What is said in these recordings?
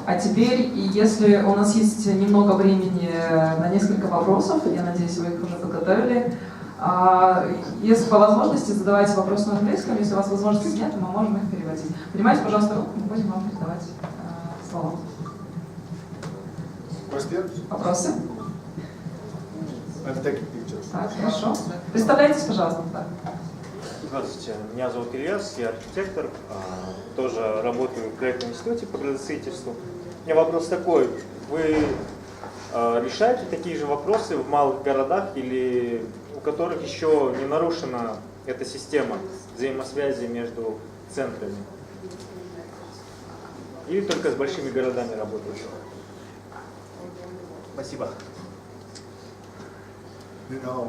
А теперь, если у нас есть немного времени на несколько вопросов, я надеюсь, вы их уже подготовили, если по возможности задавайте вопросы на английском, если у вас возможности нет, мы можем их переводить. Поднимайте, пожалуйста, руку, мы будем вам передавать слово. Вопросы? Так, хорошо. Представляйтесь, пожалуйста. Так. Здравствуйте, меня зовут Ильяс, я архитектор, тоже работаю в проектном институте по градостроительству. У меня вопрос такой, вы решаете такие же вопросы в малых городах или у которых еще не нарушена эта система взаимосвязи между центрами? Или только с большими городами работаете? Спасибо. You know,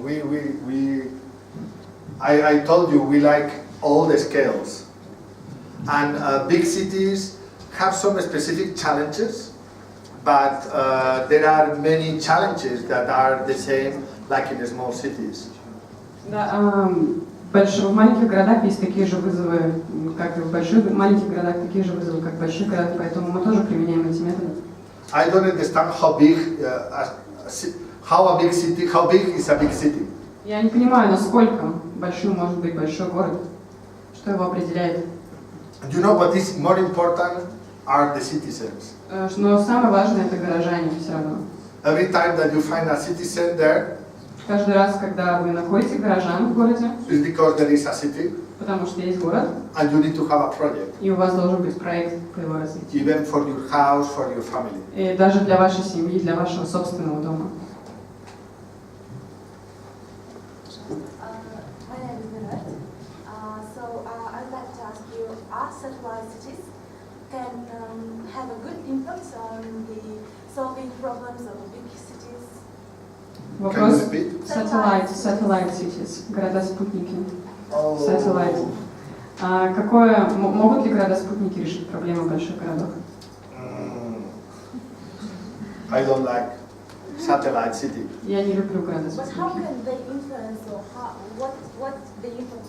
I told you we like all the scales, and big cities have some specific challenges, but there are many challenges that are the same like in the small cities. Да, в маленьких городах есть такие же вызовы, как и в больших, маленьких городах такие же вызовы, как в больших городах, поэтому мы тоже применяем эти методы. I don't understand how big is a big city. Я не понимаю, насколько большим может быть большой город, что его определяет. You know what is more important are the citizens. Но самое важное это горожане все равно. Every time that you find a citizen there, каждый раз, когда вы находите горожан в городе, it's because there is a city, потому что есть город, and you need to have a project. И у вас должен быть проект по его развитию. Even for your house, for your family. И даже для вашей семьи, для вашего собственного дома. Satellite cities can have a good impact on the solving problems of big cities. Вопрос satellite cities, города-спутники. Satellite. Могут ли города-спутники решить проблемы больших городов? I don't like satellite city. Я не люблю города-спутники. But how can they influence or what the impact?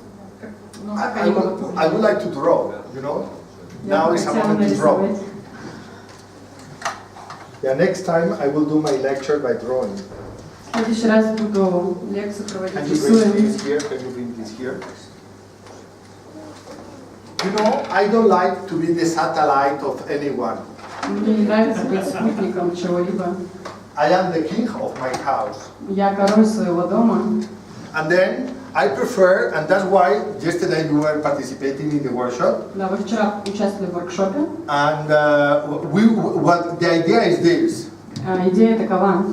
I would like to draw, you know. Now is a moment to draw. Yeah, next time I will do my lecture by drawing. В следующий раз буду лекцию проводить Can you рисуем. bring this here? Can you bring this here? You know, I don't like to be the satellite of anyone. Мне не нравится быть спутником чего-либо. I am the king of my house. Я король своего дома. And then I prefer, and that's why yesterday you were participating in the workshop. Да, вы вчера участвовали в воркшопе. And the idea is this. Идея такова.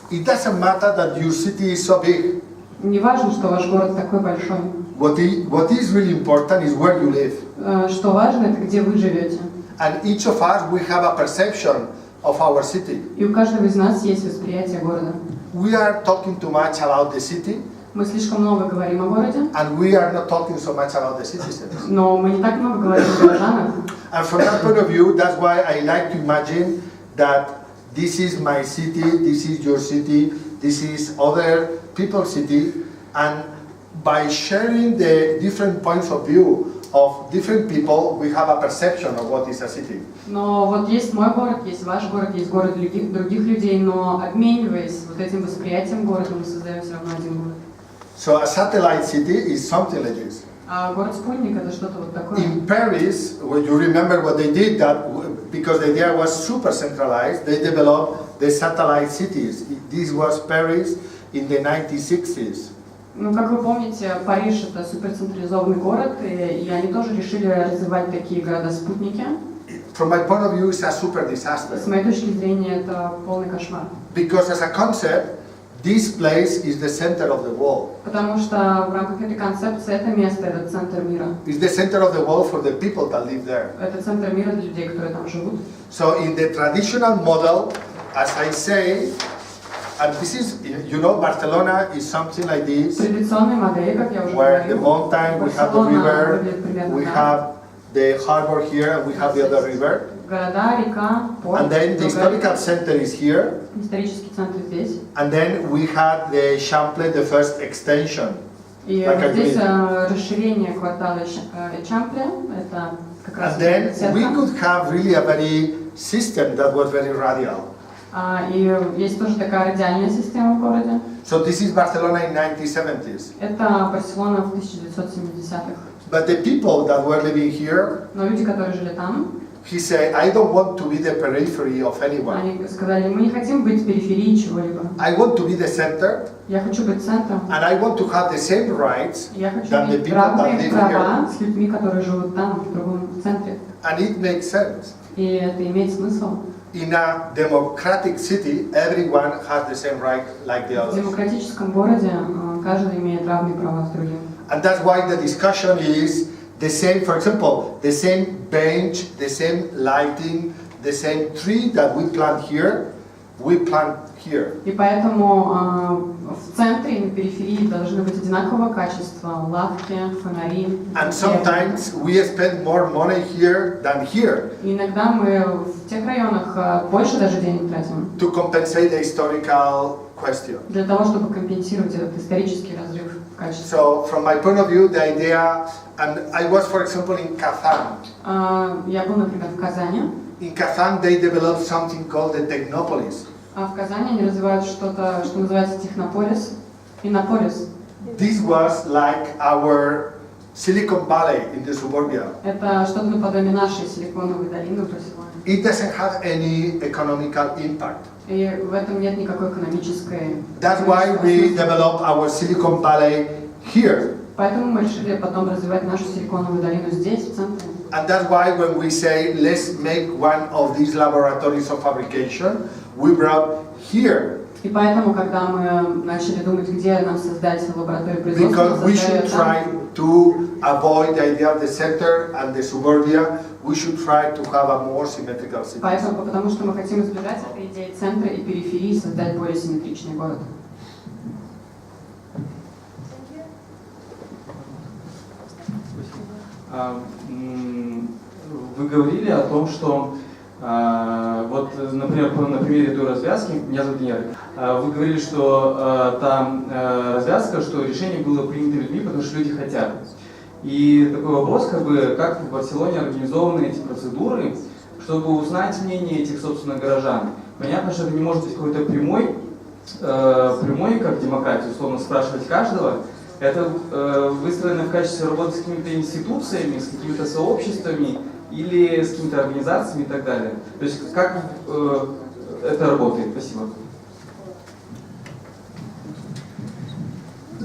It doesn't matter that your city is so big. Не важно, что ваш город такой большой. What is really important is where you live. Что важно, это где вы живете. And each of us, we have a perception of our city. И у каждого из нас есть восприятие города. We are talking too much about the city. Мы слишком много говорим о городе. And we are not talking so much about the citizens. Но мы не так много говорим о горожанах. And from that point of view, that's why I like to imagine that this is my city, this is your city, this is other people's city, and by sharing the different points of view of different people, we have a perception of what is a city. Но вот есть мой город, есть ваш город, есть город других людей, но обмениваясь вот этим восприятием города, мы создаем все равно один город. So a satellite city is something like this. А город-спутник это что-то вот такое. In Paris, when you remember what they did, that because the idea was super centralized, they developed the satellite cities. This was Paris in the 1960s. Ну, как вы помните, Париж это суперцентрализованный город, и они тоже решили развивать такие города-спутники. From my point of view, it's a super disaster. С моей точки зрения, это полный кошмар. Because as a concept, this place is the center of the world. Потому что в рамках этой концепции это место, это центр мира. It's the center of the world for the people that live there. Это центр мира для людей, которые там живут. So in the traditional model, as I say, and this is, you know, Barcelona is something like this. Традиционные модели, как я уже Where the говорил. mountain, we have the river, we have the harbor here, and we have the other river. Города, река, порт. And then the historical center is here. Исторический центр здесь. And then we had the Champlain, the first extension. И like здесь расширение квартала Champlain, это как раз And then we could have really a very system that was very radial. И есть тоже такая радиальная система в городе. So this is Barcelona in 1970s. Это Барселона в 1970-х. But the people that were living here, Но люди, которые жили там, he said, I don't want to be the periphery of anyone. они сказали, мы не хотим быть периферией чего-либо. I want to be the center, Я хочу быть центром. and I want to have the same rights Я хочу than the иметь people that равные live права here. с людьми, которые живут там, в другом центре. And it makes sense. И это имеет смысл. In a democratic city, everyone has the same right like the В others. демократическом городе каждый имеет равные права с другим. And that's why the discussion is the same, for example, the same bench, the same lighting, the same tree that we plant here, we plant here. И поэтому в центре и на периферии должны быть одинакового качества лавки, фонари. And sometimes we spend more money here than here И иногда мы в тех районах больше даже денег тратим to compensate the historical question. для того, чтобы компенсировать этот исторический разрыв в качестве. So from my point of view, the idea, and I was, for example, in Kazan. Я был, например, в Казани. In Kazan, they developed something called the Technopolis. В Казани они развивают что-то, что называется технополис, иннополис. This was like our Silicon Valley in the suburbia. Это что-то наподобие нашей силиконовой долины в Барселоне. It doesn't have any economical impact. И в этом нет никакой экономической. That's why we developed our Silicon Valley here. Поэтому мы решили потом развивать нашу силиконовую долину здесь, в центре. And that's why when we say let's make one of these laboratories of fabrication, we brought here. И поэтому, когда мы начали думать, где нам создать лабораторию производства, Because we should try to avoid the idea of the center and the suburbia, we should try to have a more symmetrical city. Поэтому, потому что мы хотим избежать этой идеи центра и периферии, создать более симметричный город. Вы говорили о том, что вот, например, на примере той развязки, меня зовут Ярик, вы говорили, что там развязка, что решение было принято людьми, потому что люди хотят. И такой вопрос, как в Барселоне организованы эти процедуры, чтобы узнать мнение этих, собственно, горожан. Понятно, что это не может быть какой-то прямой, как демократия, условно спрашивать каждого. Это выстроено в качестве работы с какими-то институциями, с какими-то сообществами или с какими-то организациями и так далее. То есть как это работает? Спасибо.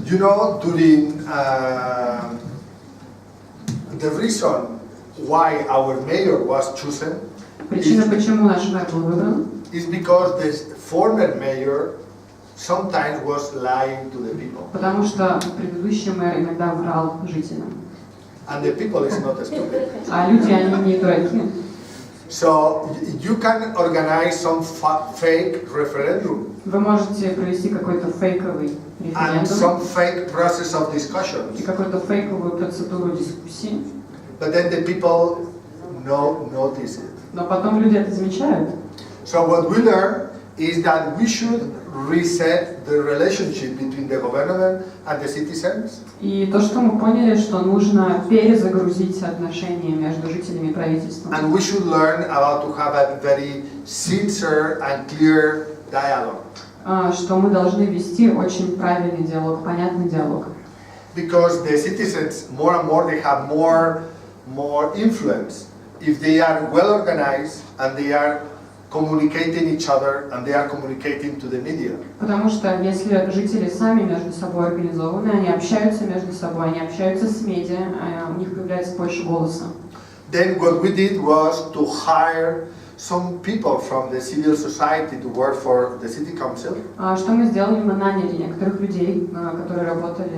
You know, during the reason why our mayor was chosen Причина, почему наш мэр был выбран, is because the former mayor sometimes was lying to the people. потому что предыдущий мэр иногда врал жителям. And the people is not stupid. А люди, они не дураки. So you can organize some fake referendum Вы можете провести какой-то фейковый and some референдум fake process of и discussions, какую-то фейковую процедуру дискуссий, but then the people notice it. но потом люди это замечают. So what we learn is that we should reset the relationship between the government and the citizens. И то, что мы поняли, что нужно перезагрузить отношения между жителями и правительством. And we should learn about to have a very sincere and clear dialogue. Что мы должны вести очень правильный диалог, понятный диалог. Because the citizens, more and more, they have more influence if they are well organized and they are communicating each other and they are communicating to the media. Потому что если жители сами между собой организованы, они общаются между собой, они общаются с медиа, у них появляется больше голоса. Then what we did was to hire some people from the civil society to work for the city council. Что мы сделали? Мы наняли некоторых людей, которые работали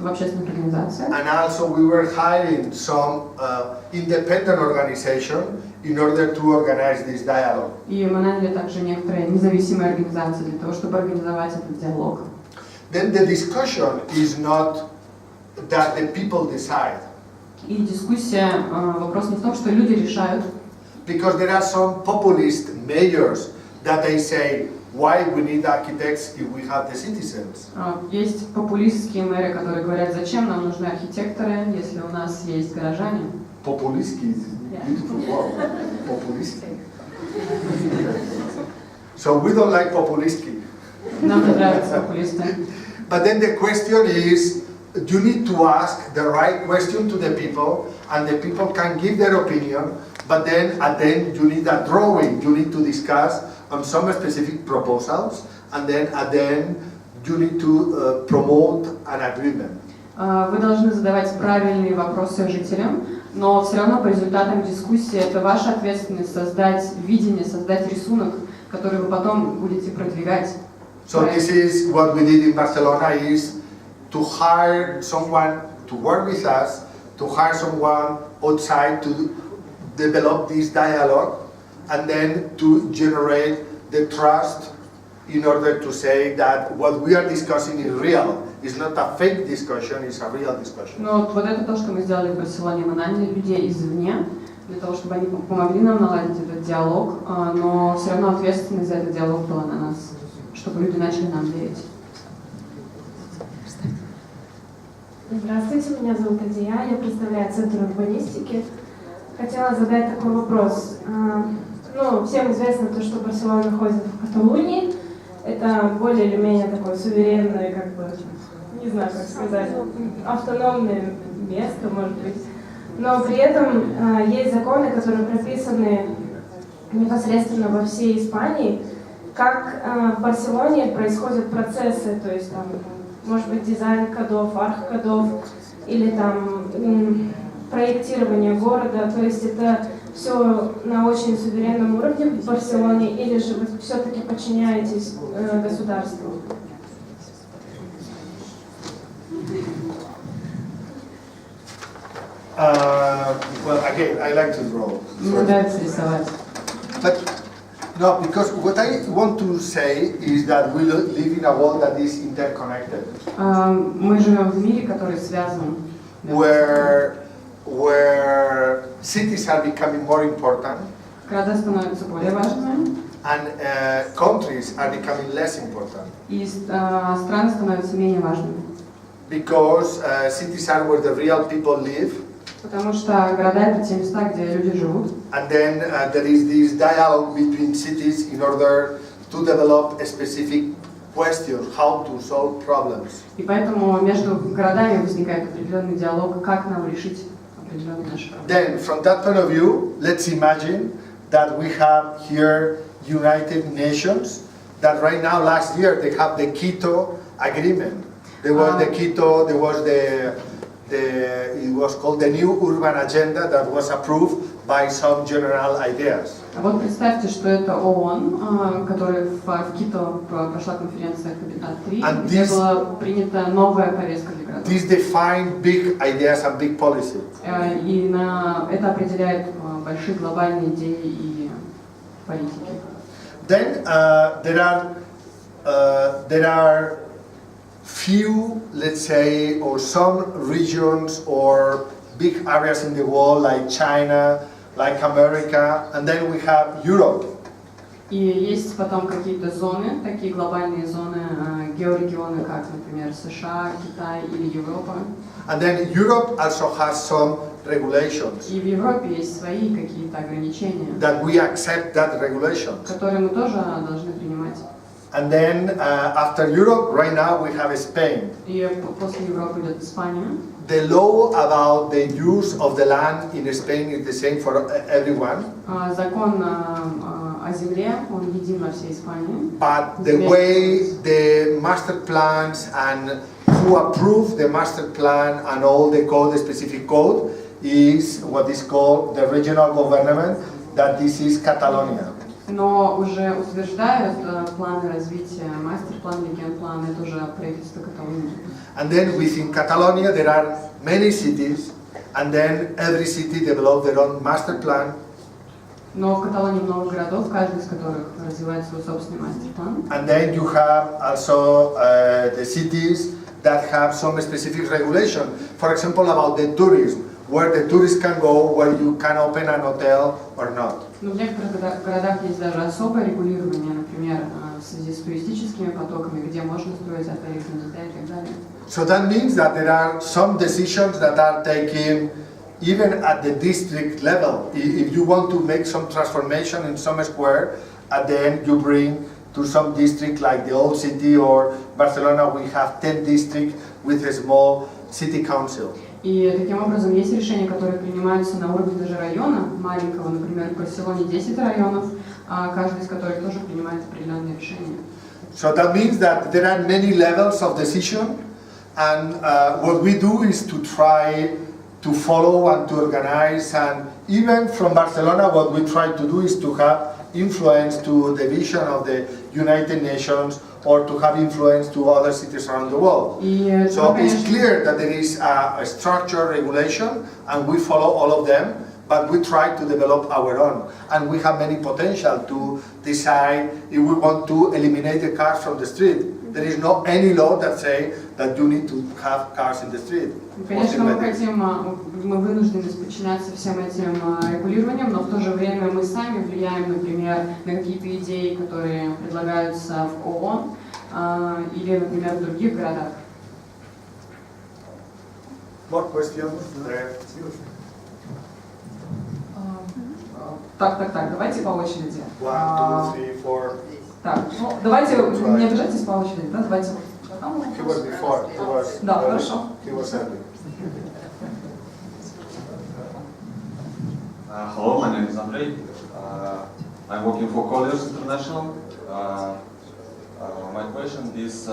в общественных организациях. And also we were hiring some independent organization in order to organize this dialogue. И мы наняли также некоторые независимые организации для того, чтобы организовать этот диалог. Then the discussion is not that the people decide. И дискуссия, вопрос не в том, что люди решают. Because there are some populist mayors that they say, why we need architects if we have the citizens? Есть популистские мэры, которые говорят, зачем нам нужны архитекторы, если у нас есть горожане. Популистский is beautiful word. Популистский. So we don't like populistki. Нам не нравятся популисты. But then the question is, you need to ask the right question to the people, and the people can give their opinion, but then at the end you need a drawing, you need to discuss on some specific proposals, and then at the end you need to promote an agreement. Вы должны задавать правильные вопросы жителям, но все равно по результатам дискуссии это ваша ответственность создать видение, создать рисунок, который вы потом будете продвигать. So this is what we did in Barcelona, is to hire someone to work with us, to hire someone outside to develop this dialogue, and then to generate the trust in order to say that what we are discussing is real. It's not a fake discussion, it's a real discussion. Но вот это то, что мы сделали в Барселоне. Мы наняли людей извне, для того, чтобы они помогли нам наладить этот диалог, но все равно ответственность за этот диалог была на нас, чтобы люди начали нам верить. Здравствуйте, меня зовут Адия, я представляю Центр урбанистики. Хотела задать такой вопрос. Всем известно то, что Барселона находится в Каталонии. Это более или менее такое суверенное, не знаю, как сказать, автономное место, может быть. Но при этом есть законы, которые прописаны непосредственно во всей Испании, как в Барселоне происходят процессы, то есть там, может быть, дизайн кодов, арх-кодов, или там проектирование города, то есть это все на очень суверенном уровне в Барселоне, или же вы все-таки подчиняетесь государству? Well, again, I like to draw. Мне нравится рисовать. But no, because what I want to say is that we live in a world that is interconnected, Мы живем в мире, который связан. where cities are becoming more important Города становятся более важными, and countries are becoming less important, и страны становятся менее важными. because cities are where the real people live, Потому что города — это те места, где люди живут. and then there is this dialogue between cities in order to develop a specific questions, how to solve problems. И поэтому между городами возникает определенный диалог, как нам решить определенные наши проблемы. Then, from that point of view, let's imagine that we have here United Nations, that right now, last year, they have the Quito Agreement. There was the Quito, there was it was called the New Urban Agenda that was approved by some general ideas. А вот представьте, что это ООН, который в Кито прошла конференция Кабинет 3, где была принята новая повестка для городов. This define big ideas and big policy. И это определяет большие глобальные идеи и политики. Then there are few, let's say, or some regions or big areas in the world like China, like America, and then we have Europe. И есть потом какие-то зоны, такие глобальные зоны, георегионы, как, например, США, Китай или Европа. And then Europe also has some regulations. И в Европе есть свои какие-то ограничения, That we accept that regulations. которые мы тоже должны принимать. And then after Europe, right now we have Spain. И после Европы идет Испания. The law about the use of the land in Spain is the same for everyone. Закон о земле, он един во всей Испании. But the way the master plans and who approve the master plan and all the code, the specific code, is what is called the regional government, that this is Catalonia. Но уже утверждают планы развития, мастер-план, легенд-план, это уже правительство Каталонии. And then within Catalonia there are many cities, and then every city develop their own master plan. Но в Каталонии много городов, каждый из которых развивает свой собственный мастер-план. And then you have also the cities that have some specific regulation. For example, about the tourism, where the tourists can go, where you can open an hotel or not. Но в некоторых городах есть даже особое регулирование, например, в связи с туристическими потоками, где можно строить отели для детей и так далее. So that means that there are some decisions that are taken even at the district level. If you want to make some transformation in some square, and then you bring to some district like the old city or Barcelona, we have 10 districts with a small city council. И таким образом есть решения, которые принимаются на уровне даже района маленького, например, в Барселоне 10 районов, каждый из которых тоже принимает определенные решения. So that means that there are many levels of decision, and what we do is to try to follow and to organize, and even from Barcelona what we try to do is to have influence to the vision of the United Nations or to have influence to other cities around the world. So it's clear that there is a structure, regulation, and we follow all of them, but we try to develop our own. And we have many potential to decide if we want to eliminate the cars from the street. There is no any law that say that you need to have cars in the street. Конечно, мы вынуждены подчиняться всем этим регулированиям, но в то же время мы сами влияем, например, на какие-то идеи, которые предлагаются в ООН или, например, в других городах. More questions? Так, давайте по очереди. 1, 2, 3, 4. Так, ну давайте, не обижайтесь по очереди, да, давайте. He was before. Да, хорошо. He was early. Hello, my name is Andrei. I'm working for Colliers International. My question is,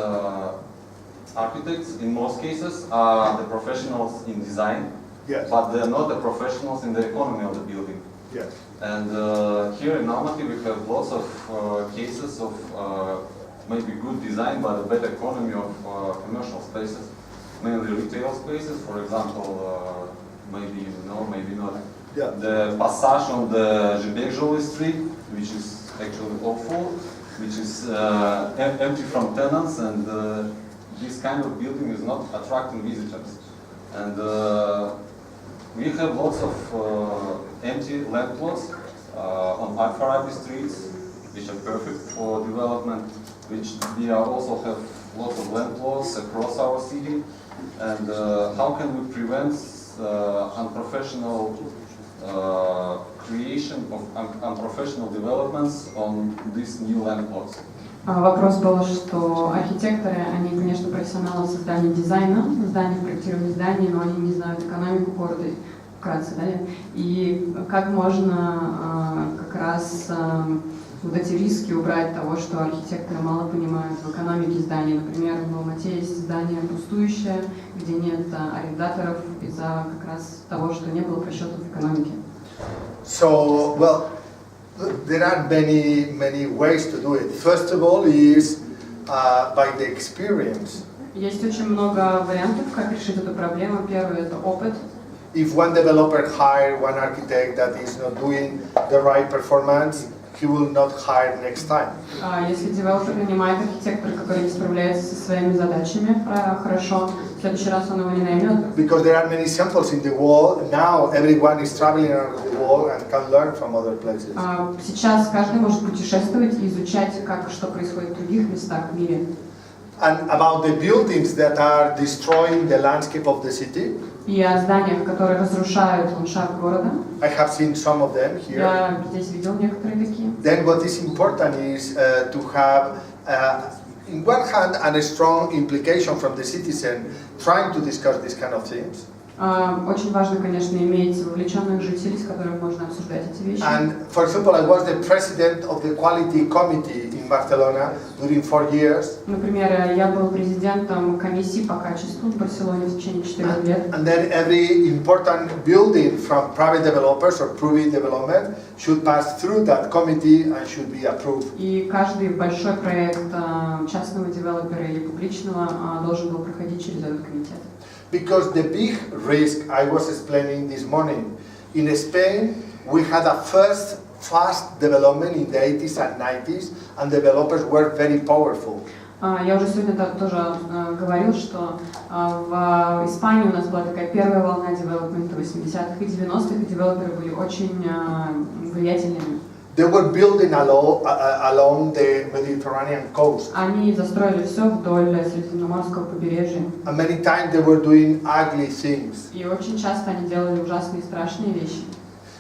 architects in most cases are the professionals in design, Yes. but they're not the professionals in the economy of the building. Yes. And here in Almaty we have lots of cases of maybe good design but a bad economy of commercial spaces, mainly retail spaces. For example, maybe you know, maybe not. Yeah. The passage on the Zhebekzholi street, which is actually awful, which is empty from tenants, and this kind of building is not attracting visitors. And we have lots of empty land plots on Al-Farabi streets, which are perfect for development, which we also have lots of land plots across our city. And how can we prevent unprofessional creation of unprofessional developments on these new land plots? Вопрос был, что архитекторы, они, конечно, профессионалы в создании дизайна, зданий, проектирования зданий, но они не знают экономику города, вкратце, да? И как можно как раз вот эти риски убрать того, что архитекторы мало понимают в экономике зданий. Например, в Алмате есть здание пустующее, где нет арендаторов из-за как раз того, что не было просчетов в экономике. So, well, there are many ways to do it. First of all is by the experience. Есть очень много вариантов, как решить эту проблему. Первый – это опыт. If one developer hire one architect that is not doing the right performance, he will not hire next time. Если девелопер нанимает архитектора, который не справляется со своими задачами хорошо, в следующий раз он его не наймет. Because there are many samples in the world, now everyone is traveling around the world and can learn from other places. Сейчас каждый может путешествовать и изучать, как что происходит в других местах в мире. And about the buildings that are destroying the landscape of the city, И о зданиях, которые разрушают ландшафт города. I have seen some of them here. Я здесь видел некоторые такие. Then what is important is to have, in one hand, a strong implication from the citizen trying to discuss these kind of things. Очень важно, конечно, иметь вовлеченных жителей, с которыми можно обсуждать эти вещи. And for example, I was the president of the quality committee in Barcelona during 4 years. Например, я был президентом комиссии по качеству в Барселоне в течение 4 лет. And then every important building from private developers or private development should pass through that committee and should be approved. И каждый большой проект частного девелопера или публичного должен был проходить через этот комитет. Because the big risk I was explaining this morning, in Spain we had a first fast development in the 80s and 90s, and developers were very powerful. Я уже сегодня тоже говорил, что в Испании у нас была такая первая волна девелопмента 80-х и 90-х, и девелоперы были очень влиятельными. They were building along the Mediterranean coast. Они застроили все вдоль Средиземноморского побережья. And many times they were doing ugly things. И очень часто они делали ужасные и страшные вещи.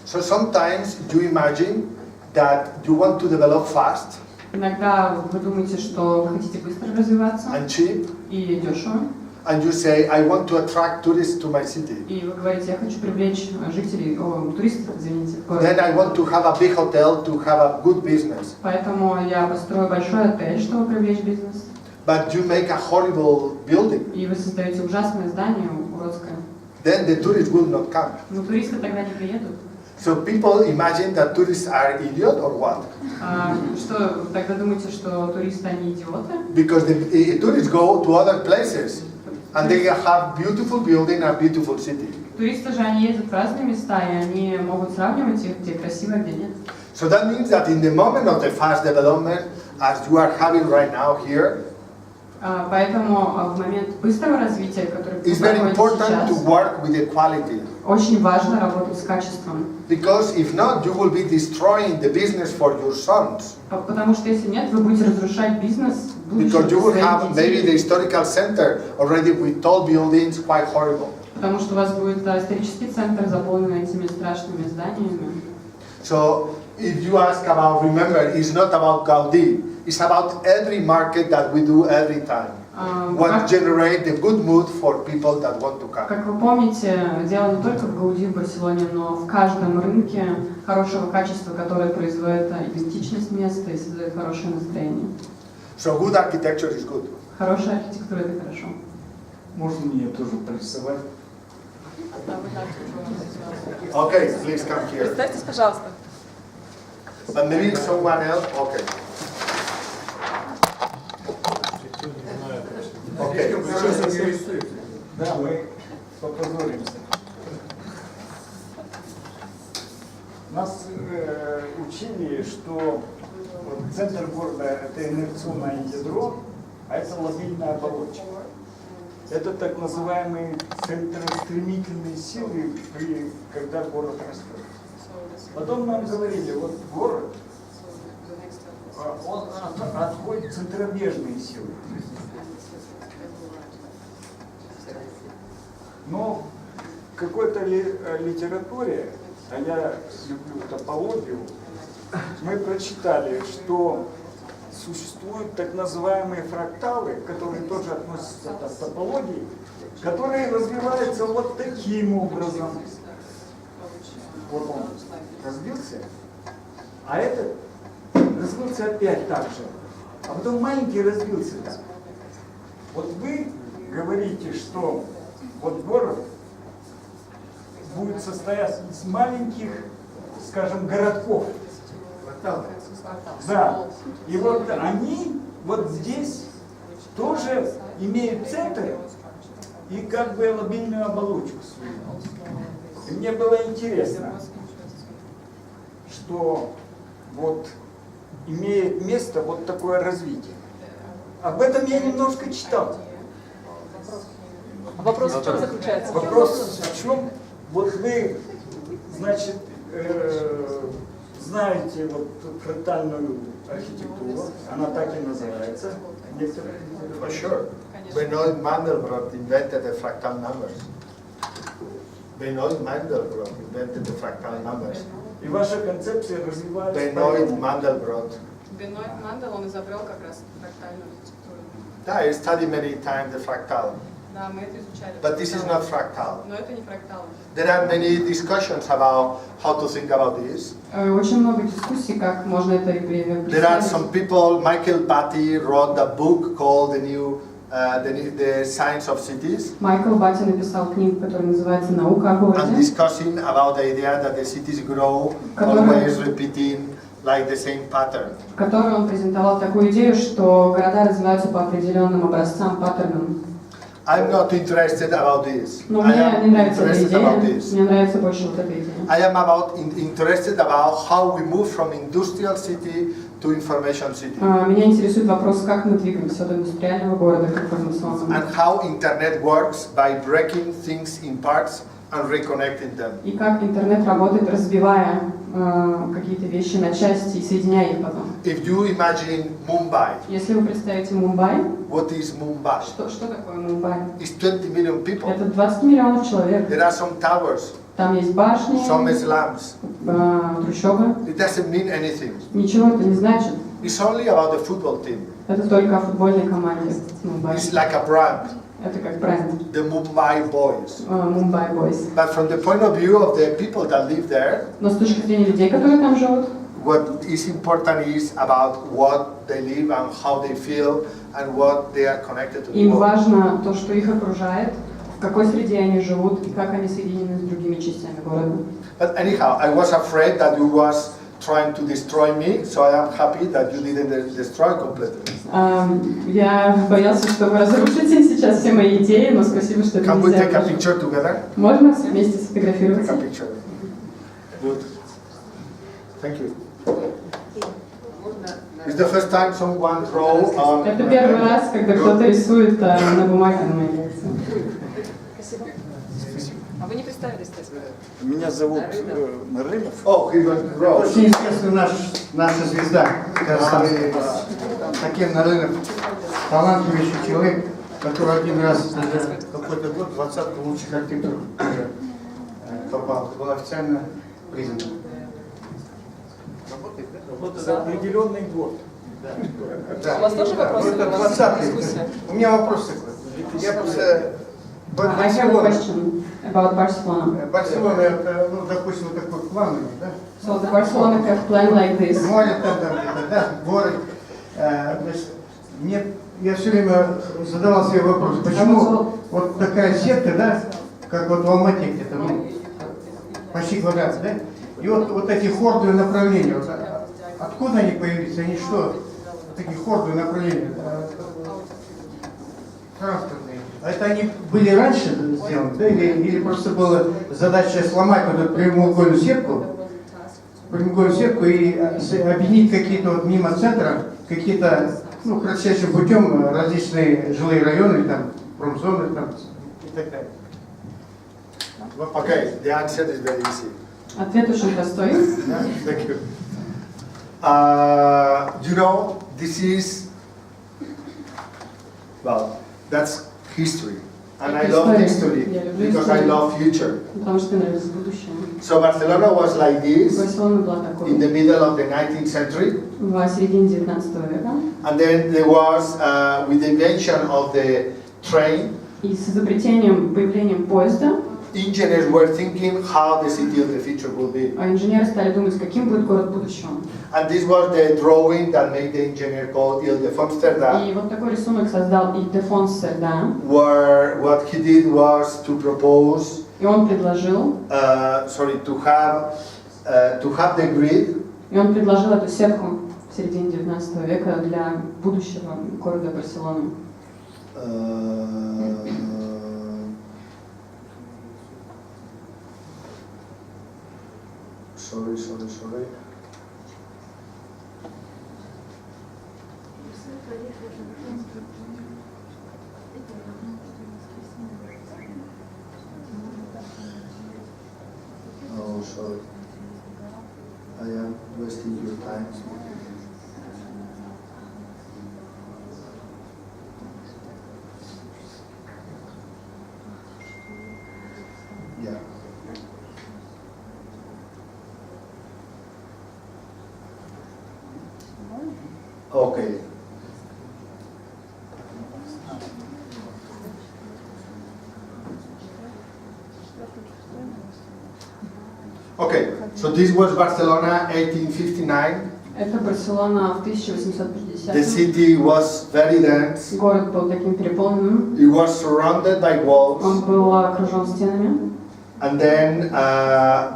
So sometimes you imagine that you want to develop fast Иногда вы думаете, что хотите быстро развиваться and cheap, и дешево. and you say, I want to attract tourists to my city. И вы говорите, я хочу привлечь жителей, туристов, извините, в Then город. I want to have a big hotel to have a good business. Поэтому я построю большой отель, чтобы привлечь бизнес. But you make a horrible building. И вы создаете ужасное здание, уродское. Then the tourists will not come. Но туристы тогда не приедут. So people imagine that tourists are idiots or what? Что, вы тогда думаете, что туристы, они идиоты? Because the tourists go to other places and they have beautiful building and beautiful city. Туристы же, они ездят в разные места, и они могут сравнивать их, где красиво, где нет. So that means that in the moment of the fast development, as you are having right now here, Поэтому в момент быстрого развития, который it's very происходит important to сейчас, work with the quality. очень важно работать с качеством. Because if not, you will be destroying the business for your sons. Потому что если нет, вы будете разрушать бизнес будущего Because you will своих have maybe the детей. historical center already with tall buildings, quite horrible. Потому что у вас будет исторический центр, заполненный этими страшными зданиями. So if you ask about, remember, it's not about Gaudi. It's about every market that we do every time. What generate the good mood for people that want to come. Как вы помните, дело не только в Гауди, в Барселоне, но в каждом рынке хорошего качества, которое производит идентичность места и создает хорошее настроение. So good architecture is good. Хорошая архитектура – это хорошо. Можно мне тоже порисовать? Okay, please come here. Представьтесь, пожалуйста. But maybe someone else. Okay. Okay. Да, мы попозоримся. Нас учили, что вот центр города – это инерционное ядро, а это лобильная оболочка. Это так называемые центростремительные силы, когда город растет. Потом нам говорили, вот город, он отходит центробежные силы. Но в какой-то литературе, а я люблю топологию, мы прочитали, что существуют так называемые фракталы, которые тоже относятся к топологии, которые развиваются вот таким образом. Вот он разбился, а этот разбился опять так же, а потом маленький разбился так. Вот вы говорите, что вот город будет состоять из маленьких, скажем, городков. Да. И вот они вот здесь тоже имеют центр и как бы лобильную оболочку свою. И мне было интересно, что вот имеет место вот такое развитие. Об этом я немножко читал. А вопрос в чем заключается? Вопрос в чем? Вот вы, значит, знаете вот фрактальную архитектуру, она так и называется. For sure. Benoit Mandelbrot invented the fractal numbers. Benoit Mandelbrot invented the fractal numbers. И ваша концепция развивается. Benoit Mandelbrot. Беноит Мандел, он изобрел как раз фрактальную архитектуру. Yeah, I studied many times the fractal. Да, мы это изучали. But this is not fractal. Но это не фракталы. There are many discussions about how to think about this. Очень много дискуссий, как можно это There are some представить. people, Michael Batty wrote a book called the Science of Cities, Майкл Батти написал книгу, которая называется «Наука о and городе», discussing about the idea that the cities grow, always repeating like the same pattern. в которой он презентовал такую идею, что города развиваются по определенным образцам, паттернам. I'm not interested about this. Но I мне не am нравится эта interested about идея, this. мне нравится больше вот эта идея. I am interested about how we move from industrial city to information city, Меня интересует вопрос, как мы двигаемся от индустриального города к информационному. and how internet works by breaking things in parts and reconnecting them. И как интернет работает, разбивая какие-то вещи на части и соединяя их потом. If you imagine Mumbai, Если вы представите Мумбай, what is Mumbai? что такое Мумбай? It's 20 million people. Это 20 миллионов человек. There are some towers. Там есть башни, some slums. трущобы. It doesn't mean anything. Ничего это не значит. It's only about the football team. Это только о футбольной команде Мумбай. It's like a brand, Это как бренд. the Mumbai Boys. Mumbai Boys. But from the point of view of the people that live there, Но с точки зрения людей, которые там живут, what is important is about what they live and how they feel and what they are connected to the им world. важно то, что их окружает, в какой среде они живут и как они соединены с другими частями города. But anyhow, I was afraid that you was trying to destroy me, so I am happy that you didn't destroy completely. Я боялся, что вы разрушите сейчас все мои идеи, но спасибо, что это Can we нельзя. take a picture together? Можно вместе Take a сфотографироваться? picture. Good. Thank you. It's the first time someone draw on. Это первый раз, когда кто-то рисует на бумаге на моей лекции. Спасибо. А вы не представились, Меня зовут Рымов. Oh, he's going to draw. Очень известная наша звезда, Таким Нарынов, талантливейший человек, который один раз даже какой-то год в 20-ку лучших архитекторов уже попал. Был официально признан. За определенный год. Да. У вас тоже вопросы? Это У вас 20-й. дискуссия? У меня вопрос такой. Я просто... I have a question about Barcelona. Барселона, это, ну, допустим, вот такой план, да? So the Barcelona have plan like this. Море там, да, горы. Значит, я все время задавал себе вопрос, почему вот такая сетка, да, как вот в Алмате где-то, ну, почти квадрат, да? И вот эти хордовые направления, вот, откуда они появились? Они что? Такие хордовые направления, транспортные. А это они были раньше сделаны, да? Или просто была задача сломать вот эту прямоугольную сетку и объединить какие-то вот мимо центра, какие-то, ну, кратчайшим путем различные жилые районы, там, промзоны, там, и так далее. Okay, the answer is very easy. Ответ очень простой. Thank you. You know, this is, well, that's history. And I love history because I love future. Потому что мне нравится будущее. So Barcelona was like this Барселона была in the такой middle of the 19th century. в середине 19 века. And then there was, with the invention of the train, И с изобретением, появлением поезда, engineers were thinking how the city of the future will be. инженеры стали думать, каким будет город будущего. And this was the drawing that made the engineer called Ildefonsterdam, И вот такой рисунок создал Ildefonsterdam. where what he did was to propose, И он предложил, to have the grid эту сетку в середине 19 века для будущего города Барселоны. Sorry. Oh, sorry. I am wasting your time. Yeah. Okay. Okay, so this was Barcelona 1859. Это Барселона в 1850. The city was very dense. Город был таким переполненным. It was surrounded by walls. Он был окружен стенами. And then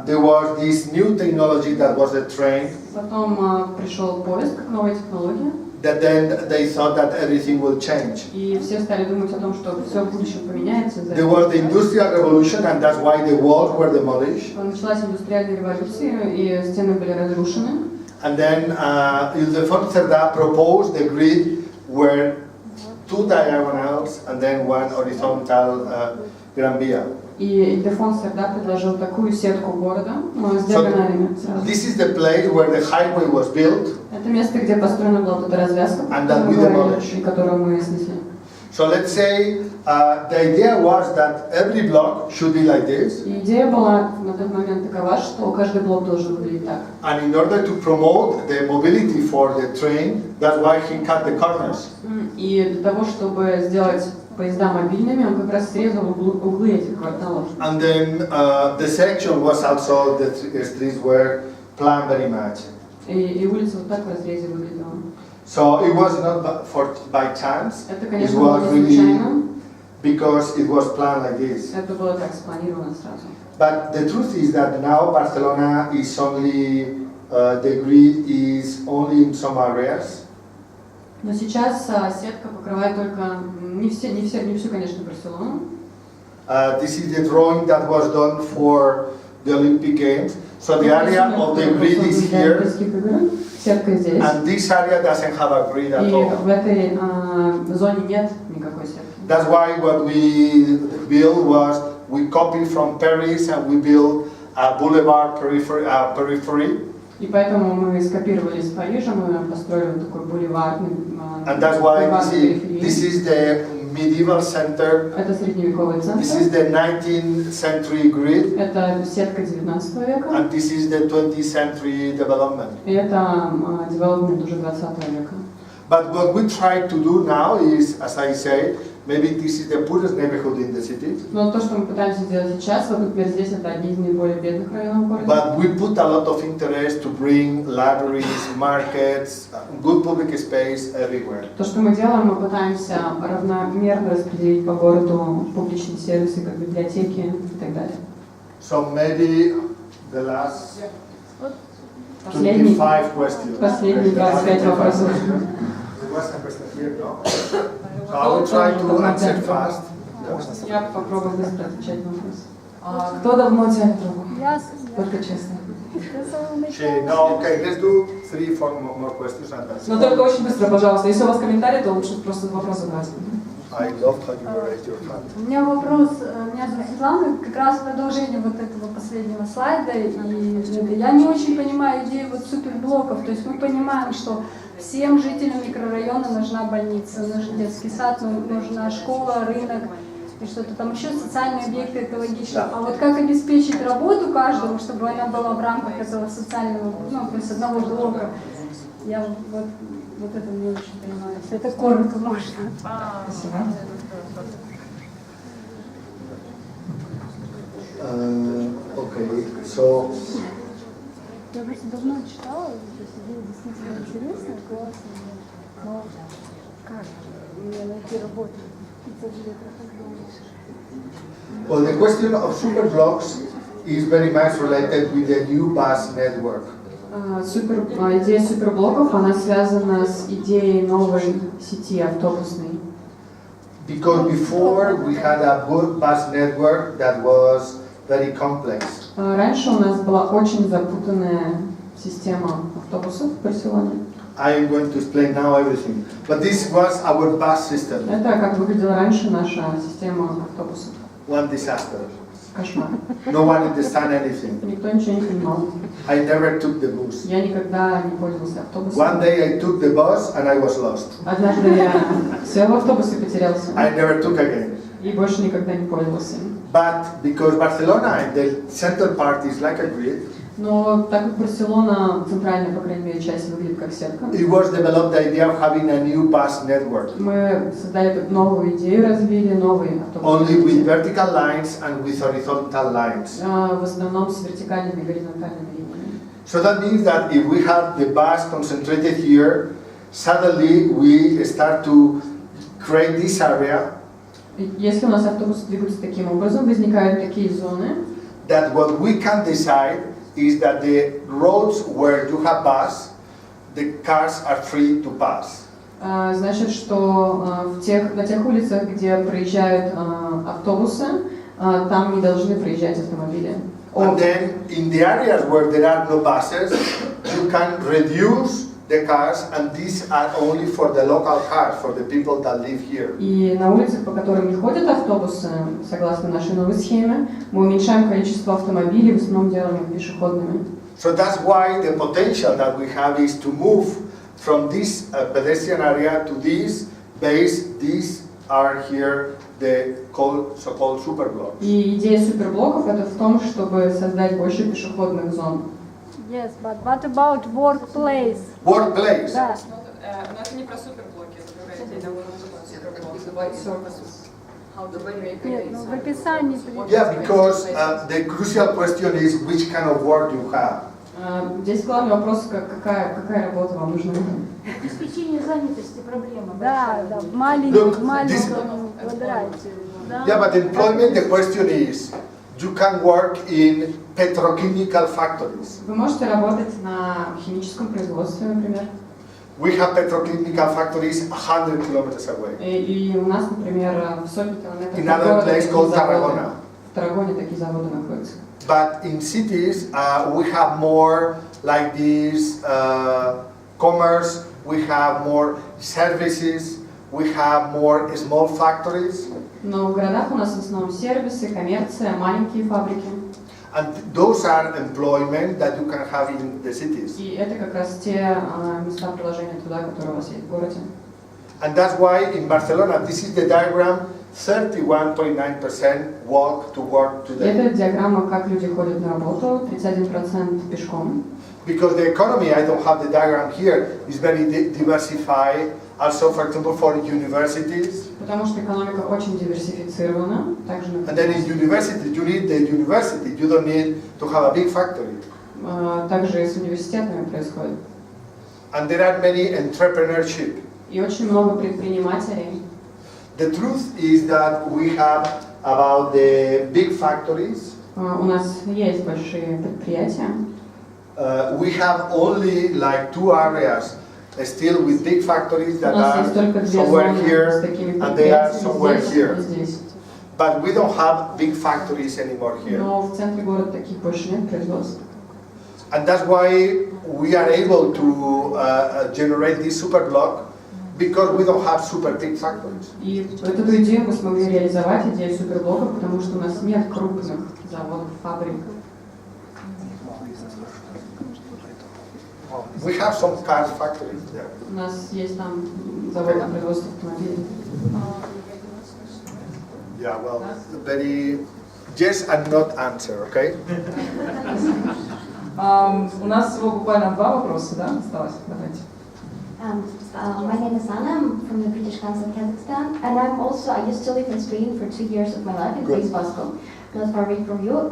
there was this new technology that was the train. Потом пришел поезд, как новая технология. That then they thought that everything will change. И все стали думать о том, что все в будущем поменяется. There was the Industrial Revolution, and that's why the walls were demolished. Началась индустриальная революция, и стены были разрушены. And then Ildefonsterdam proposed the grid where two diagonals and then one horizontal Gran Via. И Ildefonsterdam предложил такую сетку города, с диагоналями сразу. This is the place where the highway was built. Это место, где построена была эта развязка, And that we demolished. которую мы снесли. So let's say the idea was that every block should be like this. И идея была на тот момент такова, что каждый блок должен выглядеть так. And in order to promote the mobility for the train, that's why he cut the corners. И для того, чтобы сделать поезда мобильными, он как раз срезал углы этих кварталов. And then the section was also, the streets were planned very much. И улица вот так в разрезе выглядела. So it was not by chance. Это, It конечно, было was не really случайно. because it was planned like this. Это было так спланировано сразу. But the truth is that now Barcelona is only, the grid is only in some areas. Но сейчас сетка покрывает только не всю, конечно, Барселону. This is the drawing that was done for the Olympic Games. So the area of the grid is here, Сетка здесь. and this area doesn't have a grid at И all. в этой зоне нет никакой сетки. That's why what we built was we copied from Paris and we built a boulevard periphery. И поэтому мы скопировали из Парижа, мы построили такой бульварный And that's why периферии. this is the medieval center. Это средневековый центр. This is the 19th century grid. Это сетка 19 века. And this is the 20th century development. И это девелопмент уже 20 века. But what we try to do now is, as I say, maybe this is the poorest neighborhood in the city. Но то, что мы пытаемся сделать сейчас, вот, например, здесь это одни из наиболее бедных районов города. But we put a lot of interest to bring libraries, markets, good public space everywhere. То, что мы делаем, мы пытаемся равномерно распределить по городу публичные сервисы, как библиотеки и так далее. So maybe the last Последний 25 questions. Последние 25 вопросов. There was a question here, no? So I will try to answer fast. Я попробую быстро отвечать на вопрос. Кто давно тянет руку? Я. Только честно. No, okay, let's do 3-4 more questions and that's Но только очень быстро, пожалуйста. Если у вас комментарий, то лучше просто вопрос задавать. I love how you raised your hand. У меня вопрос, меня зовут Светлана, как раз продолжение вот этого последнего слайда, и я не очень понимаю идею вот суперблоков, то есть мы понимаем, что всем жителям микрорайона нужна больница, нужен детский сад, нужна школа, рынок и что-то там еще, социальные объекты, это логично. А вот как обеспечить работу каждому, чтобы она была в рамках этого социального, ну, то есть одного блока, я вот это не очень понимаю. Если это коротко можно. Спасибо. Okay, so Я просто давно читала, то есть идея действительно интересная, классная, но как мне найти работу? 50 лет, как думаешь? well, the question of super blocks is very much related with the new bus network. Идея суперблоков, она связана с идеей новой сети автобусной. Because before we had a bus network that was very complex. Раньше у нас была очень запутанная система автобусов в Барселоне. I am going to explain now everything. But this was our bus system. Это как выглядела раньше наша система автобусов. One disaster. Кошмар. No one understand anything. Никто ничего не понимал. I never took the bus. Я никогда не пользовался автобусом. One day I took the bus and I was lost. Однажды я сел в автобус и потерялся. I never took again. И больше никогда не пользовался. But because Barcelona, the central part is like a grid, Но так как Барселона, центральная, по крайней мере, часть выглядит как сетка, it was developed the idea of having a new bus network. мы создали новую идею, развили новый автобус. Only with vertical lines and with horizontal lines. В основном с вертикальными и горизонтальными линиями. So that means that if we have the bus concentrated here, suddenly we start to create this area. Если у нас автобусы двигаются таким образом, возникают такие зоны, That what we can decide is that the roads where you have bus, the cars are free to pass. Значит, что на тех улицах, где проезжают автобусы, там не должны проезжать автомобили. And then in the areas where there are no buses, you can reduce the cars, and these are only for the local cars, for the people that live here. И на улицах, по которым не ходят автобусы, согласно нашей новой схеме, мы уменьшаем количество автомобилей, в основном делаем их пешеходными. So that's why the potential that we have is to move from this pedestrian area to this base. These are here the so-called superblocks. И идея суперблоков это в том, чтобы создать больше пешеходных зон. Yes, but what about workplace? Workplace. Да. Но это не про суперблоки, это другая идея. Нет, ну, в описании. Yeah, because the crucial question is which kind of work you have. Здесь главный вопрос, какая работа вам нужна. Обеспечение занятости проблема. Да, да, в маленьком квадрате. Да. Yeah, but employment, the question is, you can work in petrochemical factories. Вы можете работать на химическом производстве, например. We have petrochemical factories 100 kilometers away. И у нас, например, в сотни километров In another place called Tarragona. В Таррагоне такие заводы находятся. But in cities, we have more like this commerce, we have more services, we have more small factories. Но в городах у нас в основном сервисы, коммерция, маленькие фабрики. And those are employment that you can have in the cities. И это как раз те места приложения труда, которые у вас есть в городе. And that's why in Barcelona, this is the diagram, 31.9% walk to work today. Это диаграмма, как люди ходят на работу, 31% пешком. Because the economy, I don't have the diagram here, is very diversified. Also, for example, for universities. Потому что экономика очень диверсифицирована. Также, And then in university, you need the university. You don't need to have a big factory. Также и с университетами происходит. And there are many entrepreneurship. И очень много предпринимателей. The truth is that we have about the big factories. У нас есть большие предприятия. We have only like 2 areas still with big factories that are somewhere here and they are somewhere here. But we don't have big factories anymore here. Но в центре города таких больше нет производств. And that's why we are able to generate this super block, because we don't have super big factories. И эту идею мы смогли реализовать, идею суперблоков, потому что у нас нет крупных заводов, фабрик. We have some car factories there. У нас есть там заводы производства автомобилей. Yeah, well, very yes and not answer, okay? У нас всего буквально 2 вопроса, да, осталось? Давайте. My name is Anna, I'm from the British Council of Kazakhstan, and I used to live in Spain for 2 years of my life in País Vasco, not far away from you.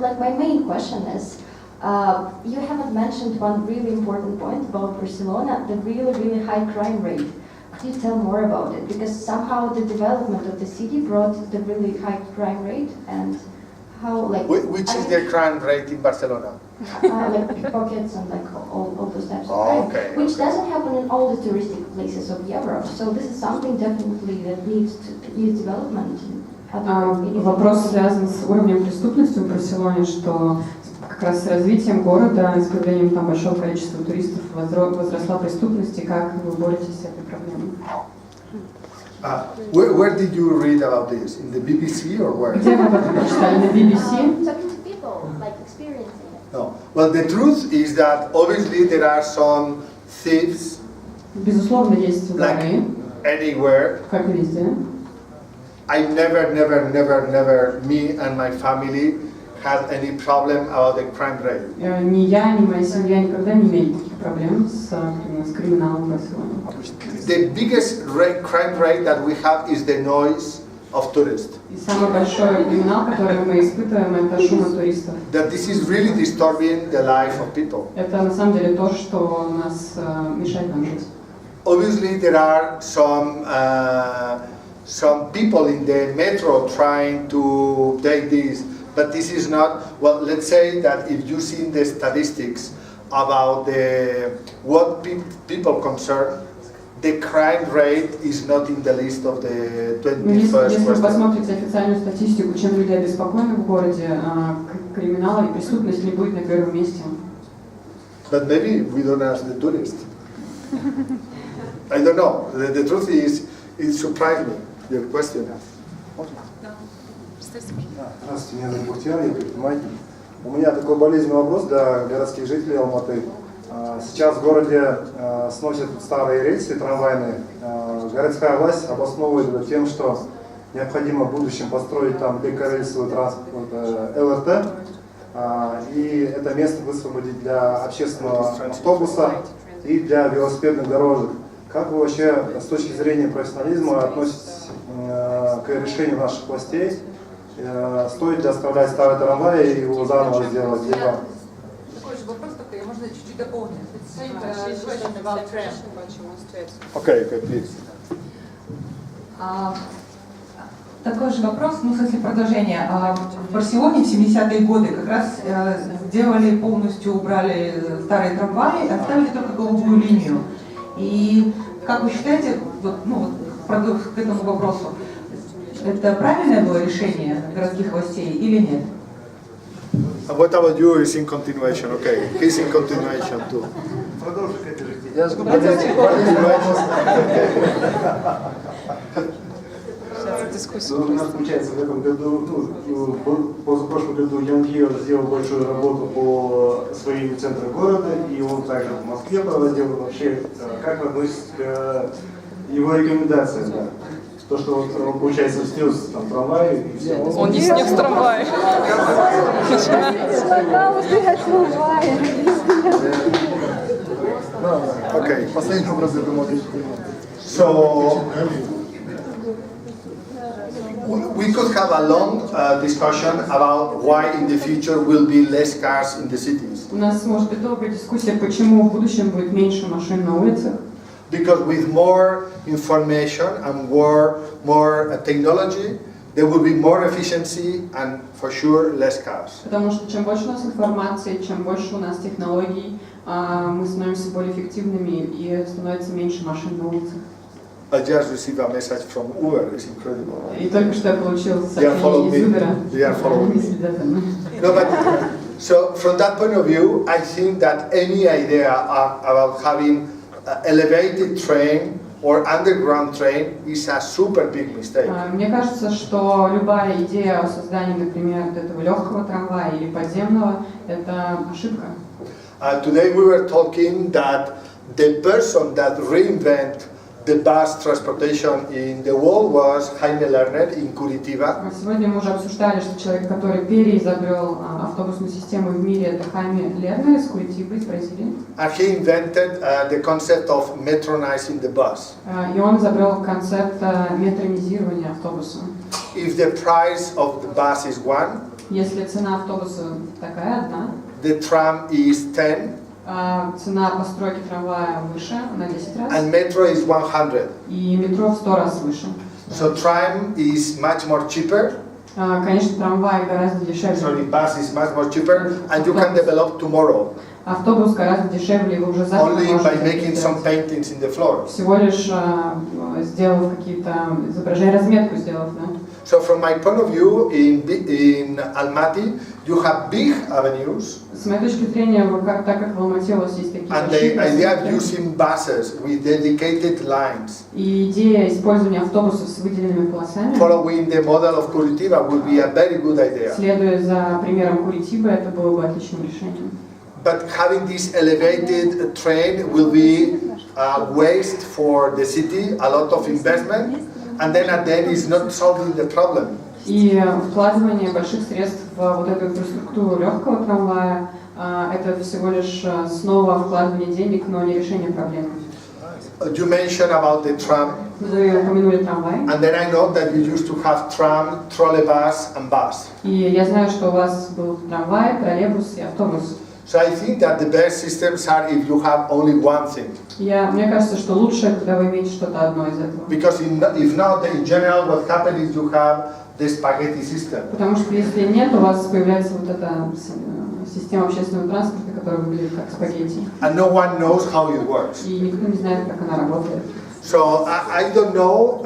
Like my main question is, you haven't mentioned one really important point about Barcelona, the really high crime rate. Could you tell more about it? Because somehow the development of the city brought the really high crime rate, and how like... Which is the crime rate in Barcelona? Like pickpockets and like all those types of crime, Okay, which doesn't happen in all the touristic places of Europe. So this is something definitely that needs development. Вопрос связан с уровнем преступности в Барселоне, что как раз с развитием города, с появлением там большого количества туристов возросла преступность, и как вы боретесь с этой проблемой? Where did you read about this? In the BBC or where? Где вы об этом прочитали? На BBC? Talking to people, like experiencing it. No. Well, the truth is that obviously there are some thieves. Безусловно, есть воры. Anywhere. Как и везде. I never, me and my family had any problem about the crime rate. Ни я, ни моя семья никогда не имели таких проблем с криминалом в Барселоне. The biggest crime rate that we have is the noise of tourists. И самый большой криминал, который мы испытываем, это шум от туристов. That this is really disturbing the life of people. Это на самом деле то, что нас мешает нам жить. Obviously, there are some people in the metro trying to take this, but this is not. Well, let's say that if you see the statistics about what people concern, the crime rate is not in the list of the 21st. Если вы посмотрите официальную статистику, чем люди обеспокоены в городе, криминал и преступность не будет на первом месте. But maybe we don't ask the tourists. I don't know. The truth is, it surprised me, your question. Здравствуйте, меня зовут Бухтияр, я предприниматель. У меня такой болезненный вопрос для городских жителей Алматы. Сейчас в городе сносят старые рельсы трамвайные. Городская власть обосновывает это тем, что необходимо в будущем построить там беглорельсовый транспорт ЛРТ, и это место высвободить для общественного автобуса и для велосипедных дорожек. Как вы вообще с точки зрения профессионализма относитесь к решению наших властей? Стоит ли оставлять старый трамвай и его заново сделать? Такой же вопрос, только можно чуть-чуть дополнить. Okay, please. Такой же вопрос, ну, в смысле продолжение. В Барселоне в 70-е годы как раз сделали полностью, убрали старые трамваи, оставили только голубую линию. И как вы считаете, к этому вопросу, это правильное было решение городских властей или нет? What about you is in continuation, okay. He's in continuation too. Yes, У нас получается в этом году, позапрошлом году Янгио сделал большую работу по освоению центра города, и он также в Москве проводил. Вообще, как вы относитесь к его рекомендациям? Да? То, что он, получается, снес там трамвай и все. Он не снес трамвай. Okay, последний вопрос, я думаю. So, we could have a long discussion about why in the future will be less cars in the cities. У нас может быть долгая дискуссия, почему в будущем будет меньше машин на улицах. Because with more information and more technology, there will be more efficiency and for sure less cars. Потому что чем больше у нас информации, чем больше у нас технологий, мы становимся более эффективными и становится меньше машин на улицах. I just received a message from Uber. It's incredible. И только что я получил сообщение из Uber. They are following me. No, but so from that point of view, I think that any idea about having elevated train or underground train is a super big mistake. Мне кажется, что любая идея о создании, например, этого легкого трамвая или подземного, это ошибка. Today we were talking that the person that reinvented the bus transportation in the world was Jaime Lerner in Curitiba. Сегодня мы уже обсуждали, что человек, который переизобрел автобусную систему в мире, это Хайме Лернер из Куритибы, из Бразилии. And he invented the concept of metronizing the bus. И он изобрел концепт метронизирования автобуса. If the price of the bus is 1, если цена автобуса такая одна, the tram is 10, цена постройки трамвая выше на 10 раз. and metro is 100. И метро в 100 раз выше. So tram is much more cheaper. Конечно, трамвай гораздо дешевле. Sorry, bus is much more cheaper, and you can develop tomorrow. Автобус гораздо дешевле, его уже завтра Only можно by making some paintings in the floor. всего лишь сделав какие-то изображения, разметку сделав, да. So from my point of view, in Almaty, you have big avenues. С моей точки зрения, так как в Алмате у вас есть такие And the idea of using buses with dedicated lines, и идея использования автобусов с выделенными полосами, following the model of Curitiba, would be a very good idea. следуя за примером Куритибы, это было бы отличным решением. But having this elevated train will be a waste for the city, a lot of investment, and then at the end it's not solving the problem. И вкладывание больших средств в вот эту инфраструктуру легкого трамвая, это всего лишь снова вкладывание денег, но не решение проблемы. You mentioned about the tram. Вы упомянули трамвай. And then I know that you used to have tram, trolleybus, and bus. И я знаю, что у вас был трамвай, троллейбус и автобус. So I think that the best systems are if you have only one thing. Мне кажется, что лучше, когда вы имеете что-то одно из этого. Because if not, in general, what happens is you have the spaghetti system. Потому что если нет, у вас появляется вот эта система общественного транспорта, которая выглядит как спагетти. And no one knows how it works. И никто не знает, как она работает. So I don't know.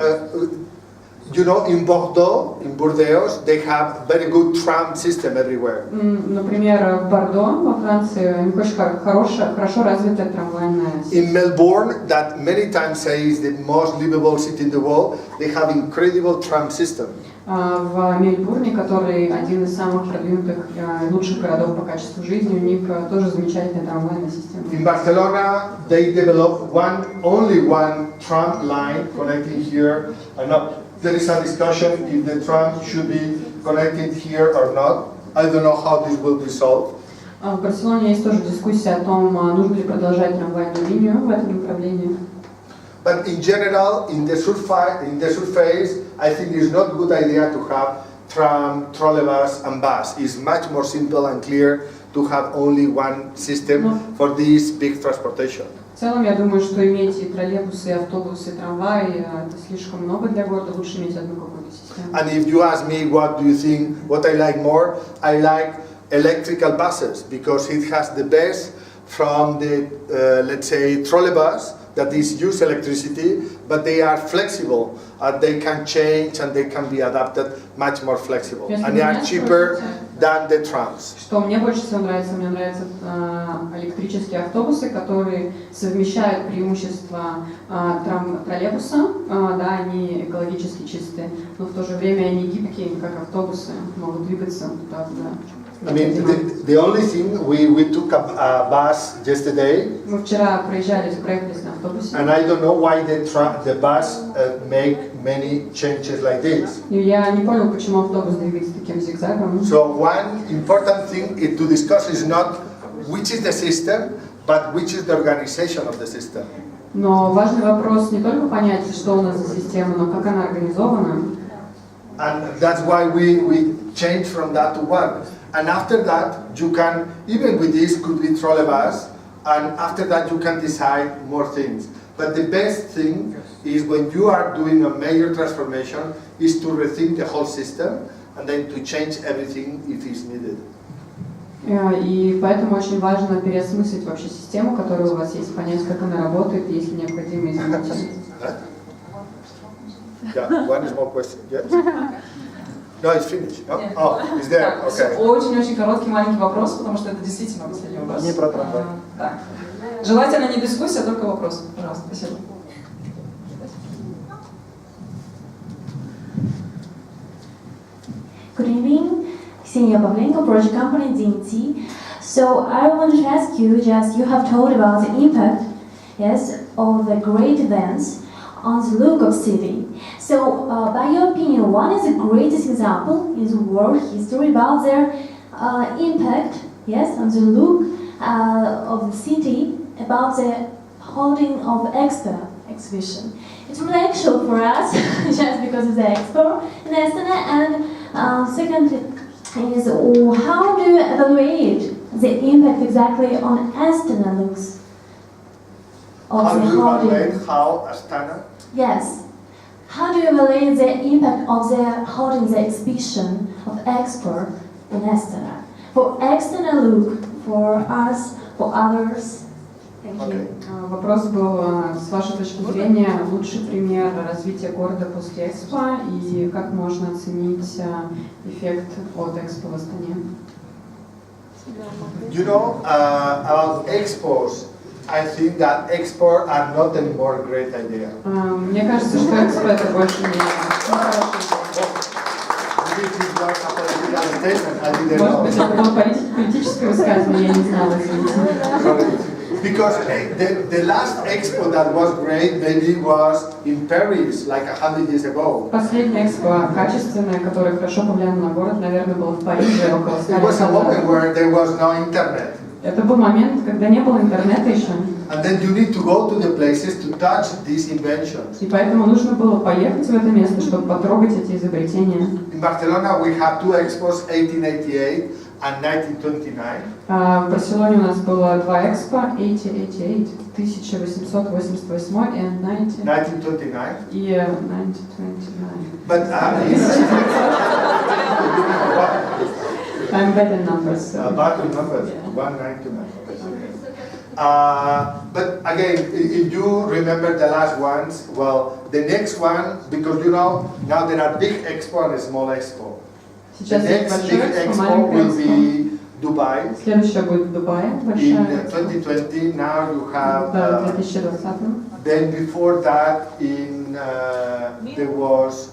You know, in Bordeaux, in Burdeos, they have very good tram system everywhere. Например, в Бордо, во Франции, у них очень хорошо развитая трамвайная система. In Melbourne, that many times say is the most livable city in the world, they have incredible tram system. В Мельбурне, который один из самых продвинутых, лучших городов по качеству жизни, у них тоже замечательная трамвайная система. In Barcelona, they developed only one tram line connecting here. there is a discussion if the tram should be connected here or not. I don't know how this will be solved. В Барселоне есть тоже дискуссия о том, нужно ли продолжать трамвайную линию в этом направлении. But in general, in the south phase, I think it's not a good idea to have tram, trolleybus, and bus. It's much more simple and clear to have only one system for this big transportation. В целом, я думаю, что иметь и троллейбусы, и автобусы, и трамваи это слишком много для города. Лучше иметь одну какую-то систему. And if you ask me what do you think, what I like more, I like electrical buses because it has the best from the, let's say, trolleybus that is use electricity, but they are flexible. They can change and they can be adapted much more flexible. And they are cheaper than the trams. Что мне больше всего нравится? Мне нравятся электрические автобусы, которые совмещают преимущества троллейбуса, да, они экологически чистые, но в то же время они гибкие, как автобусы, могут двигаться туда-туда. I mean, the only thing, we took a bus yesterday. Мы вчера проехались на автобусе. And I don't know why the bus make many changes like this. И я не понял, почему автобус двигается таким зигзагом. So one important thing to discuss is not which is the system, but which is the organization of the system. Но важный вопрос не только понять, что у нас за система, но как она организована. And that's why we change from that to one. And after that, you can, even with this, could be trolleybus, and after that you can decide more things. But the best thing is when you are doing a major transformation, is to rethink the whole system, and then to change everything if it's needed. И поэтому очень важно переосмыслить вообще систему, которая у вас есть, понять, как она работает, если необходимо изменить. Yeah, one more question. Yes? No, it's finished. No? Oh, it's there. Okay. Очень-очень короткий маленький вопрос, потому что это действительно последний вопрос. Не про трамвай. Да. Желательно не дискуссия, а только вопрос. Пожалуйста, спасибо. Good evening, Ksenia Pavlenko, project company DNT. So I want to ask you, just you have told about the impact, yes, of the great events on the look of city. So by your opinion, what is the greatest example in the world history about their impact, yes, on the look of the city, about the holding of Expo exhibition? It's really actual for us, just because of the Expo in Astana. And secondly, is how do you evaluate the impact exactly on Astana looks of How the do you holding? evaluate how Astana? Yes. How do you evaluate the impact of the holding the exhibition of Expo in Astana? For Astana look, for us, for others. Thank you. Вопрос был, с вашей точки зрения, лучший пример развития города после Экспо и как можно оценить эффект от Экспо в Астане? You know, about expos, I think that expos are not anymore a great idea. Мне кажется, что Экспо это больше не хорошая идея. Может быть, это было политическое высказывание, я не знала, извините. Because the last expo that was great maybe was in Paris, like 100 years ago. Последняя экспо качественная, которая хорошо повлияла на город, наверное, была в Париже около 100 лет It was a moment назад. where there was no internet. Это был момент, когда не было интернета еще. And then you need to go to the places to touch these inventions. И поэтому нужно было поехать в это место, чтобы потрогать эти изобретения. In Barcelona we have two expos, 1888 and 1929. В Барселоне у нас было два экспо, 1888, 1888 и 1929. И 1929. But I'm bad in numbers. Bad in numbers, 1929. But again, if you remember the last ones, well, the next one, because you know, now there are big expo and small expo. The next big expo will be Dubai. Следующая будет в Дубае, In большая. 2020, now you have. Да, в 2020. Then before that, in there was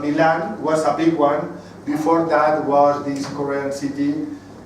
Milan was a big one. Before that was this Korean city.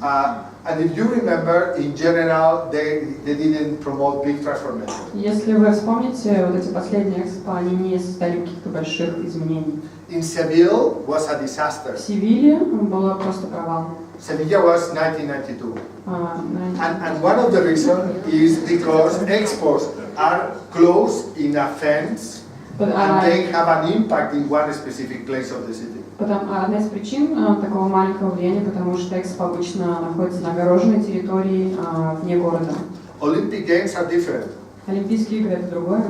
And if you remember, in general, they didn't promote big transformations. Если вы вспомните, вот эти последние экспо, они не создали каких-то больших изменений. In Seville was a disaster. В Севиле было просто провал. Sevilla was 1992. And one of the reasons is because expos are closed in a fence and they have an impact in one specific place of the city. Одна из причин такого маленького влияния, потому что экспо обычно находится на огороженной территории вне города. Olympic Games are different. Олимпийские игры это другое.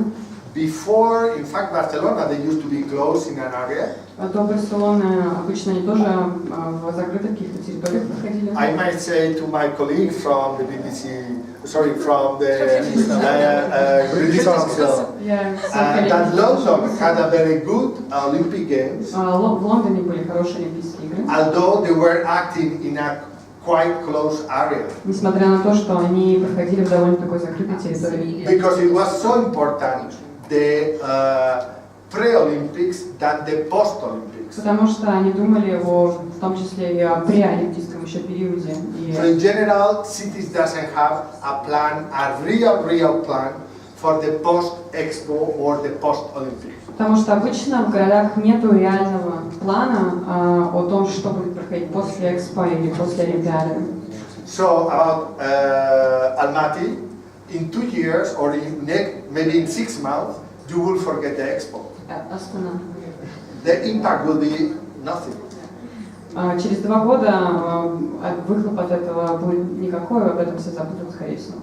Before, in fact, Barcelona, they used to be closed in an area. До Барселоны обычно они тоже в закрытых каких-то территориях проходили. I might say to my colleague from the BBC, sorry, from the British Council, that London had a very good Olympic Games. В Лондоне были хорошие Олимпийские игры. Although they were acting in a quite close area. Несмотря на то, что они проходили в довольно такой закрытой территории. Because it was so important, the pre-Olympics than the post-Olympics. Потому что они думали в том числе и о преолимпийском еще периоде. So in general, cities doesn't have a plan, a real plan for the post-Expo or the post-Olympics. Потому что обычно в городах нету реального плана о том, что будет проходить после Экспо или после Олимпиады. So about Almaty, in 2 years or maybe in 6 months, you will forget the Expo. The impact will be nothing. Через 2 года выхлоп от этого будет никакой, об этом все забудут, скорее всего.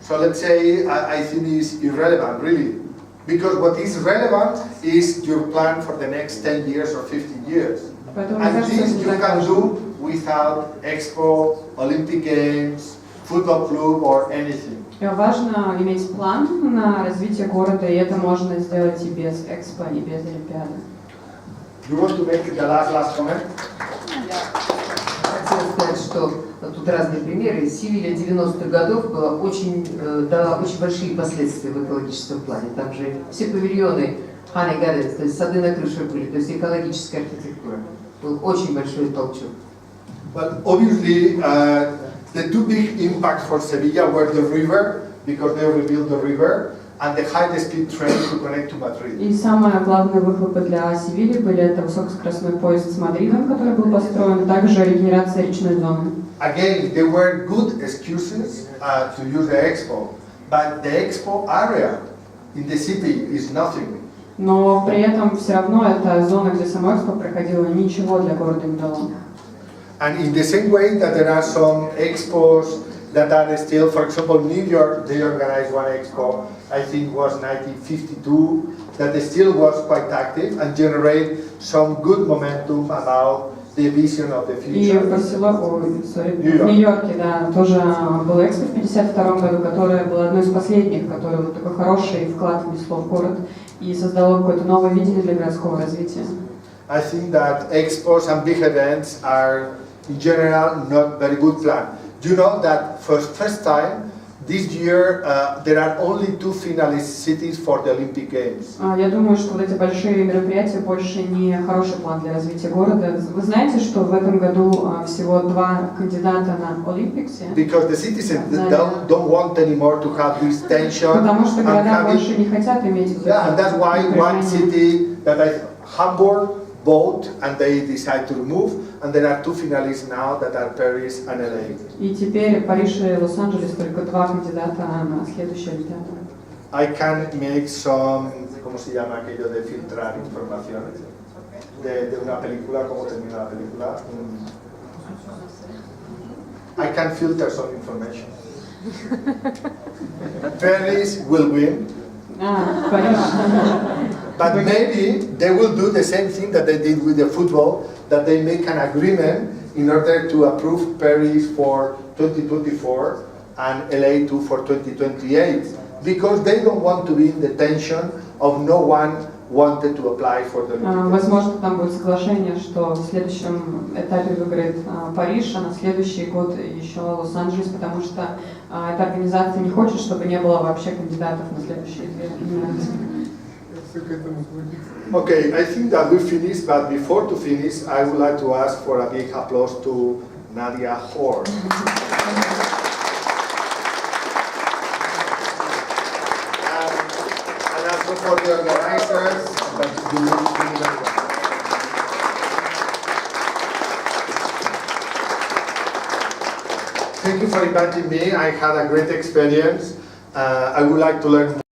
So let's say I think it's irrelevant, really. Because what is relevant is your plan for the next 10 years or 15 years. And this you can do without Expo, Olympic Games, football club or anything. Важно иметь план на развитие города, и это можно сделать и без Экспо, и без Олимпиады. You want to make the last comment? Хотела сказать, что тут разные примеры. Севилья 90-х годов дала очень большие последствия в экологическом плане. Там же все павильоны Honey Gardens, то есть сады на крыше были, то есть экологическая архитектура. Был очень большой толчок. Well, obviously, the two big impacts for Sevilla were the river, because they rebuilt the river, and the high-speed train to connect to Madrid. И самое главное выхлопы для Севильи были это высокоскоростной поезд с Мадридом, который был построен, также регенерация речной зоны. Again, there were good excuses to use the Expo, but the Expo area in the city is nothing. Но при этом все равно эта зона, где само Экспо проходило, ничего для города не дало. And in the same way that there are some expos that are still, for example, New York, they organized one expo, I think it was 1952, that still was quite active and generate some good momentum about the vision of the И future. в Нью-Йорке, да, тоже было Экспо в 1952 году, которое было одно из последних, которое вот такой хороший вклад внесло в город и создало какое-то новое видение для городского развития. I think that expos and big events are, in general, not very good plan. You know that for first time this year there are only 2 finalist cities for the Olympic Games. Я думаю, что вот эти большие мероприятия больше не хороший план для развития города. Вы знаете, что в этом году всего 2 кандидата на Олимпиксе? Because the citizens don't want anymore to have this tension. Потому что города больше не хотят иметь. Yeah, and that's why one city that Hamburg vote and they decide to remove, and there are 2 finalists now that are Paris and LA. И теперь Париж и Лос-Анджелес только 2 кандидата на следующую Олимпиаду. I can make some, ¿cómo se llama aquello de filtrar información? De una película, ¿cómo termina la película? I can filter some information. Paris will win. But maybe they will do the same thing that they did with the football, that they make an agreement in order to approve Paris for 2024 and LA too for 2028, because they don't want to be in the tension of no one wanted to apply for the Olympics. Возможно, там будет соглашение, что в следующем этапе выиграет Париж, а на следующий год еще Лос-Анджелес, потому что эта организация не хочет, чтобы не было вообще кандидатов на следующие 2 номинации. Okay, I think that we finished, but before to finish, I would like to ask for a big applause to Nadia Hor. And also for the organizers, that you really very well. Thank you for inviting me. I had a great experience. I would like to learn more.